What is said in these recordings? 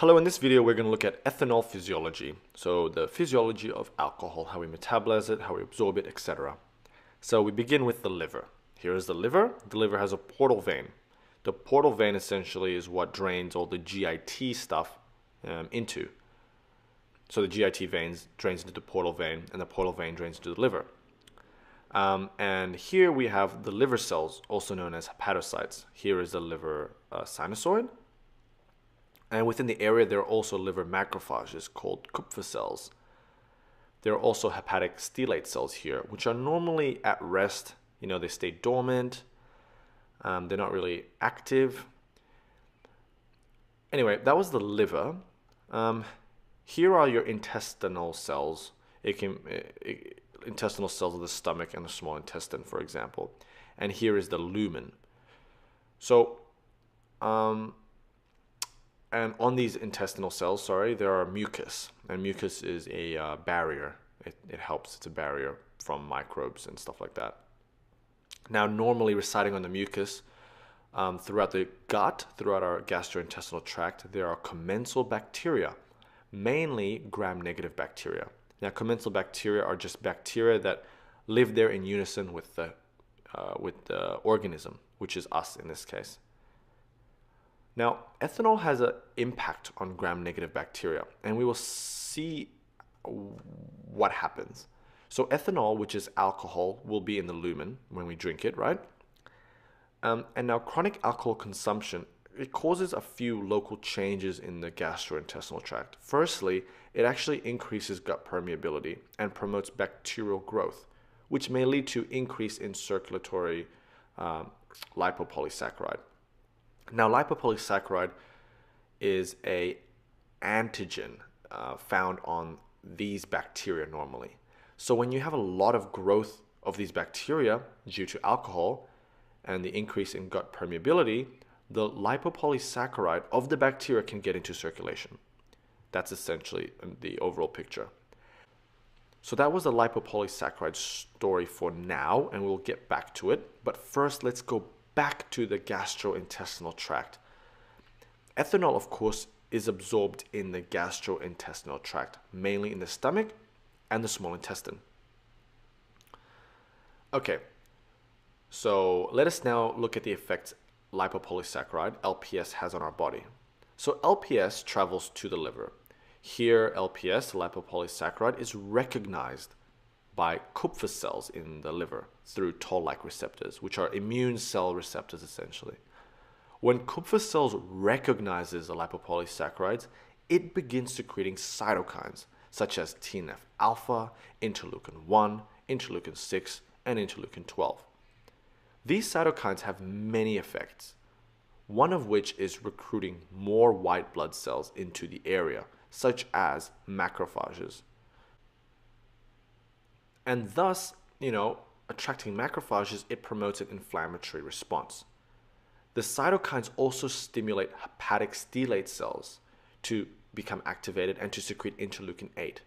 Hello, in this video we're going to look at ethanol physiology. So the physiology of alcohol, how we metabolize it, how we absorb it, etc. So we begin with the liver. Here is the liver. The liver has a portal vein. The portal vein essentially is what drains all the GIT stuff into. So the GIT veins drains into the portal vein, and the portal vein drains into the liver. And here we have the liver cells, also known as hepatocytes. Here is the liver sinusoid. And within the area, there are also liver macrophages called Kupffer cells. There are also hepatic stellate cells here, which are normally at rest. You know, they stay dormant. They're not really active. Anyway, that was the liver. Here are your intestinal cells. Intestinal cells of the stomach and the small intestine, for example. And here is the lumen. So, and on these intestinal cells, there are mucus. And mucus is a barrier. It helps. It's a barrier from microbes and stuff like that. Now, normally residing on the mucus, throughout the gut, throughout our gastrointestinal tract, there are commensal bacteria, mainly gram-negative bacteria. Now, commensal bacteria are just bacteria that live there in unison with the organism, which is us in this case. Now, ethanol has an impact on gram-negative bacteria, and we will see what happens. So ethanol, which is alcohol, will be in the lumen when we drink it, right? And now chronic alcohol consumption, it causes a few local changes in the gastrointestinal tract. Firstly, it actually increases gut permeability and promotes bacterial growth, which may lead to increase in circulatory lipopolysaccharide. Now, lipopolysaccharide is an antigen found on these bacteria normally. So when you have a lot of growth of these bacteria due to alcohol and the increase in gut permeability, the lipopolysaccharide of the bacteria can get into circulation. That's essentially the overall picture. So that was the lipopolysaccharide story for now, and we'll get back to it. But first, let's go back to the gastrointestinal tract. Ethanol, of course, is absorbed in the gastrointestinal tract, mainly in the stomach and the small intestine. Okay, so let us now look at the effects lipopolysaccharide, LPS, has on our body. So LPS travels to the liver. Here, LPS, lipopolysaccharide, is recognized by Kupffer cells in the liver through toll-like receptors, which are immune cell receptors essentially. When Kupffer cells recognizes the lipopolysaccharides, it begins secreting cytokines such as TNF-alpha, interleukin-1, interleukin-6, and interleukin-12. These cytokines have many effects, one of which is recruiting more white blood cells into the area, such as macrophages. And thus, attracting macrophages, it promotes an inflammatory response. The cytokines also stimulate hepatic stellate cells to become activated and to secrete interleukin-8,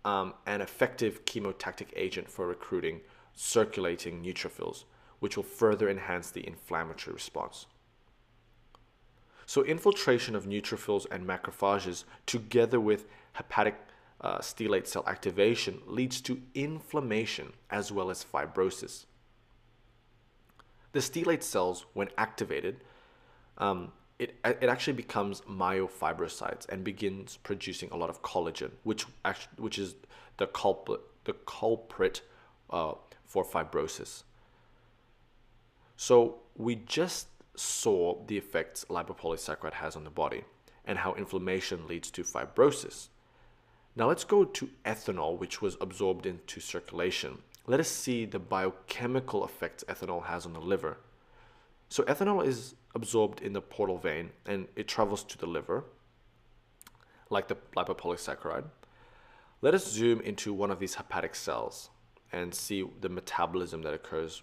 an effective chemotactic agent for recruiting circulating neutrophils, which will further enhance the inflammatory response. So infiltration of neutrophils and macrophages together with hepatic stellate cell activation leads to inflammation as well as fibrosis. The stellate cells, when activated, it actually becomes myofibrocytes and begins producing a lot of collagen, which is the culprit for fibrosis. So we just saw the effects lipopolysaccharide has on the body and how inflammation leads to fibrosis. Now let's go to ethanol, which was absorbed into circulation. Let us see the biochemical effects ethanol has on the liver. So ethanol is absorbed in the portal vein and it travels to the liver, like the lipopolysaccharide. Let us zoom into one of these hepatic cells and see the metabolism that occurs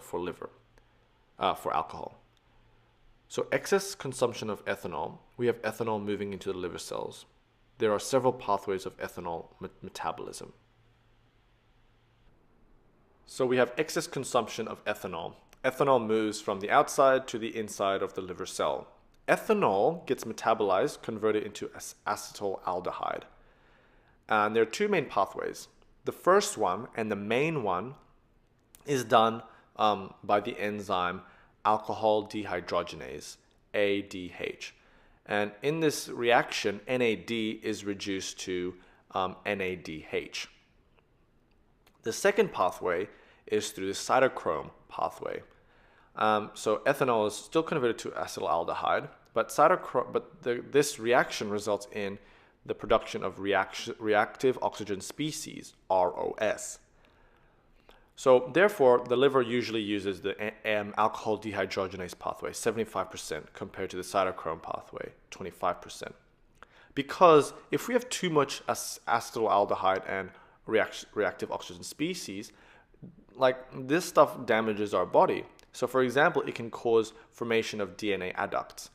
for alcohol. So excess consumption of ethanol, we have ethanol moving into the liver cells. There are several pathways of ethanol metabolism. So we have excess consumption of ethanol. Ethanol moves from the outside to the inside of the liver cell. ethanol gets metabolized, converted into acetaldehyde. And there are two main pathways. The first one, and the main one, is done by the enzyme alcohol dehydrogenase, ADH. And in this reaction, NAD is reduced to NADH. The second pathway is through the cytochrome pathway. So ethanol is still converted to acetaldehyde, but this reaction results in the production of reactive oxygen species, ROS. So therefore, the liver usually uses the alcohol dehydrogenase pathway, 75%, compared to the cytochrome pathway, 25%. Because if we have too much acetaldehyde and reactive oxygen species, like this stuff damages our body. So for example, it can cause formation of DNA adducts,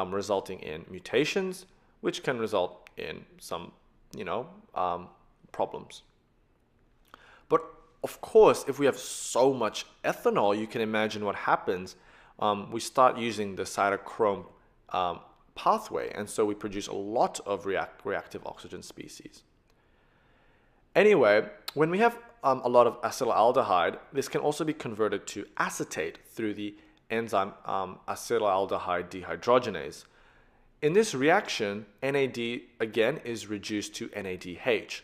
resulting in mutations, which can result in some, problems. But of course, if we have so much ethanol, you can imagine what happens. We start using the cytochrome pathway, and so we produce a lot of reactive oxygen species. Anyway, when we have a lot of acetaldehyde, this can also be converted to acetate through the enzyme acetaldehyde dehydrogenase. In this reaction, NAD again is reduced to NADH.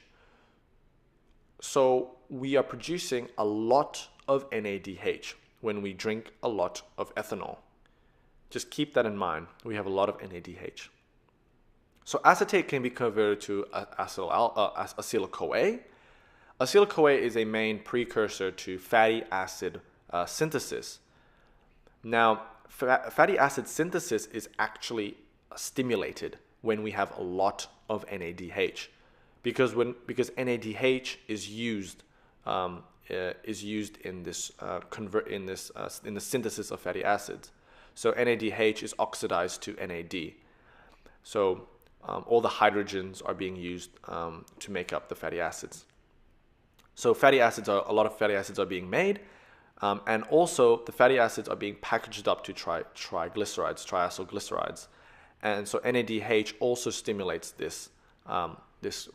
So we are producing a lot of NADH when we drink a lot of ethanol. Just keep that in mind. We have a lot of NADH. So acetate can be converted to acetyl-CoA. Acetyl-CoA is a main precursor to fatty acid synthesis. Now, fatty acid synthesis is actually stimulated when we have a lot of NADH, because NADH is used in the synthesis of fatty acids. So NADH is oxidized to NAD. So all the hydrogens are being used to make up the fatty acids. So a lot of fatty acids are being made, and also the fatty acids are being packaged up to triglycerides, triacylglycerides. And so NADH also stimulates this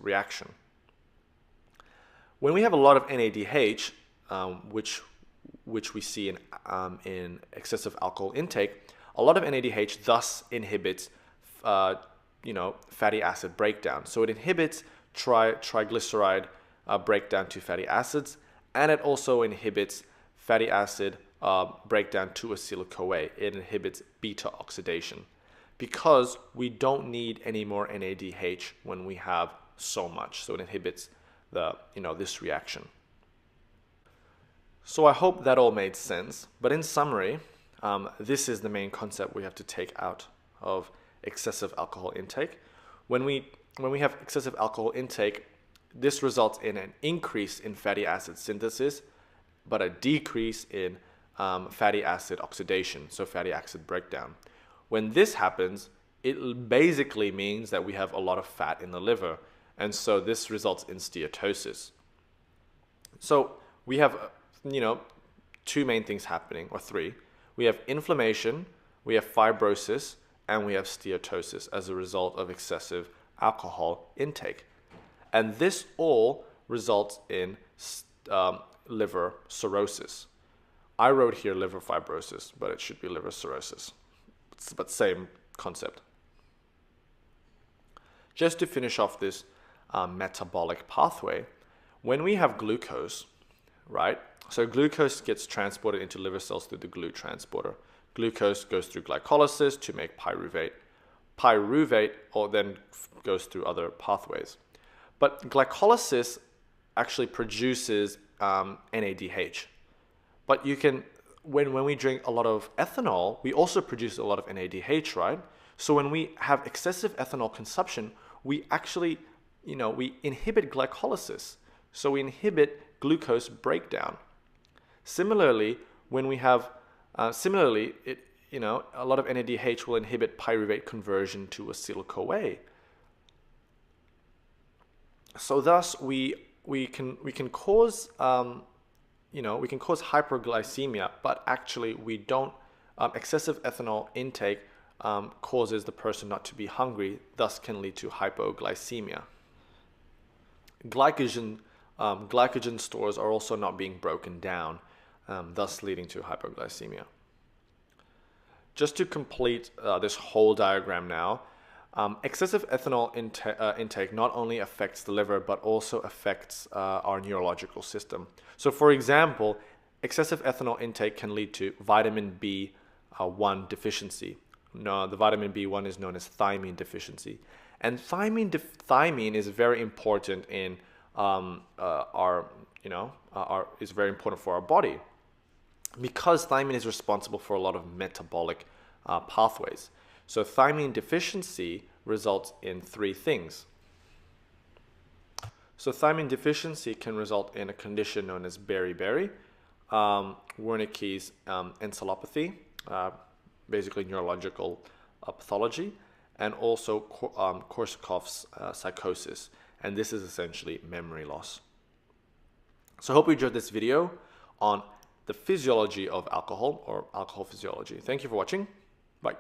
reaction. When we have a lot of NADH, which we see in excessive alcohol intake, a lot of NADH thus inhibits fatty acid breakdown. So it inhibits triglyceride breakdown to fatty acids, and it also inhibits fatty acid breakdown to acetyl-CoA. It inhibits beta oxidation, because we don't need any more NADH when we have so much. So it inhibits this reaction. So I hope that all made sense. But in summary, this is the main concept we have to take out of excessive alcohol intake. When we have excessive alcohol intake, this results in an increase in fatty acid synthesis, but a decrease in fatty acid oxidation, so fatty acid breakdown. When this happens, it basically means that we have a lot of fat in the liver, and so this results in steatosis. So we have, two main things happening, or three. We have inflammation, we have fibrosis, and we have steatosis as a result of excessive alcohol intake. And this all results in liver cirrhosis. I wrote here liver fibrosis, but it should be liver cirrhosis. But same concept. Just to finish off this metabolic pathway, when we have glucose, right? So glucose gets transported into liver cells through the GLUT transporter. Glucose goes through glycolysis to make pyruvate. Pyruvate then goes through other pathways. But glycolysis actually produces NADH. But when we drink a lot of ethanol, we also produce a lot of NADH, right? So when we have excessive ethanol consumption, we actually, we inhibit glycolysis. So we inhibit glucose breakdown. Similarly, when we have, a lot of NADH will inhibit pyruvate conversion to acetyl-CoA. So thus we can cause hyperglycemia, but actually we don't. Excessive ethanol intake causes the person not to be hungry, thus can lead to hypoglycemia. Glycogen stores are also not being broken down, thus leading to hypoglycemia. Just to complete this whole diagram now, excessive ethanol intake not only affects the liver, but also affects our neurological system. So for example, excessive ethanol intake can lead to vitamin B1 deficiency. No, the vitamin B1 is known as thiamine deficiency. And thiamine is very important in is very important for our body, because thiamine is responsible for a lot of metabolic pathways. So thiamine deficiency results in three things. So thiamine deficiency can result in a condition known as beriberi, Wernicke's encephalopathy, basically neurological pathology, and also Korsakoff's psychosis. And this is essentially memory loss. So I hope you enjoyed this video on the physiology of alcohol, or alcohol physiology. Thank you for watching. Bye.